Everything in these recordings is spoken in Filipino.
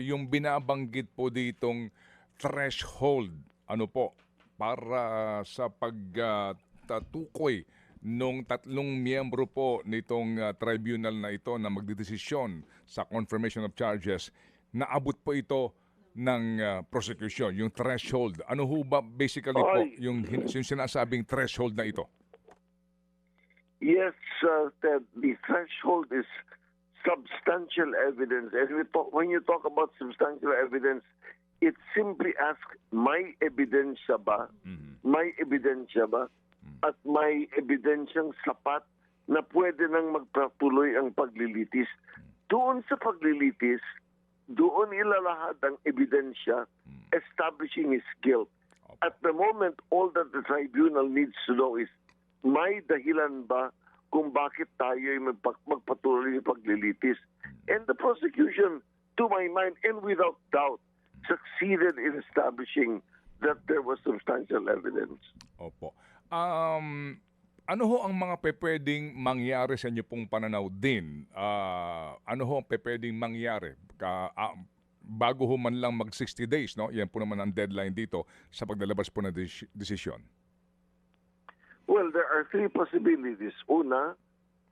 Yung binabanggit po ditong threshold, ano po, para sa pagtatukoy nung tatlong miyembro po nitong tribunal na ito na magdedesisyon sa confirmation of charges, naabot po ito ng prosecution, yung threshold. Ano ho ba basically po Ay, yung sinasabing threshold na ito? yes, Ted, the threshold is substantial evidence. And when you talk about substantial evidence, it simply asks, may ebidensya ba? May ebidensya ba? At may ebidensyang sapat na pwede nang magpatuloy ang paglilitis. Doon sa paglilitis, doon ilalahad ang ebidensya establishing his guilt. At the moment, all that the tribunal needs to know is, may dahilan ba kung bakit tayo ay magpatuloy ng paglilitis? And the prosecution, to my mind, and without doubt, succeeded in establishing that there was substantial evidence. Opo. Ano ho ang mga pwedeng mangyari sa inyo pong pananaw din? Ano ho ang pwedeng mangyari? Bago ho man lang mag 60 days, no? Yan po naman ang deadline dito sa paglalabas po ng desisyon. Well, there are three possibilities. Una,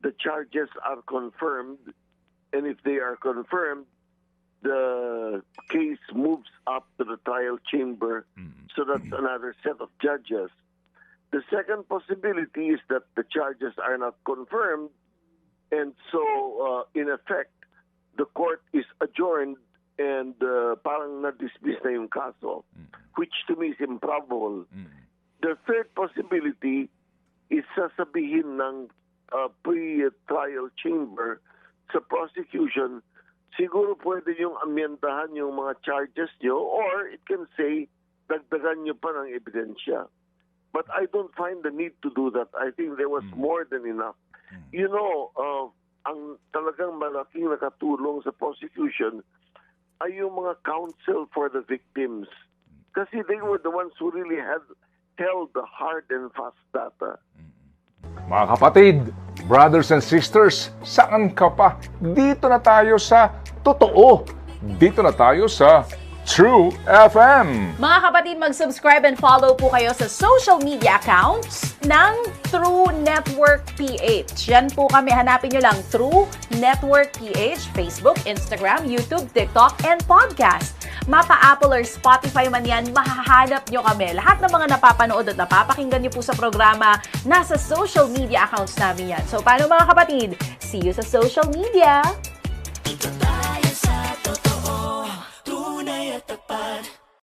the charges are confirmed, and if they are confirmed, the case moves up to the trial chamber, so that's another set of judges. The second possibility is that the charges are not confirmed, and so, in effect, the court is adjourned and parang na-dismiss na yung kaso, which to me is improbable. The third possibility is sasabihin ng pre-trial chamber sa prosecution, siguro pwede yung amyendahan yung mga charges nyo, or it can say, dagdagan nyo pa ng ebidensya. But I don't find the need to do that. I think there was more than enough. You know, ang talagang malaking nakatulong sa prosecution ay yung mga counsel for the victims. Kasi they were the ones who really held the hard and fast data. Mga kapatid, brothers and sisters, saan ka pa? Dito na tayo sa totoo. Dito na tayo sa True FM. Mga kapatid, mag-subscribe and follow po kayo sa social media accounts ng True Network PH. Yan po kami, hanapin nyo lang True Network PH, Facebook, Instagram, YouTube, TikTok, and podcast. Mapa Apple or Spotify man yan, mahahanap nyo kami. Lahat ng mga napapanood at napapakinggan nyo po sa programa, nasa social media accounts namin yan. So, paano mga kapatid? See you sa social media!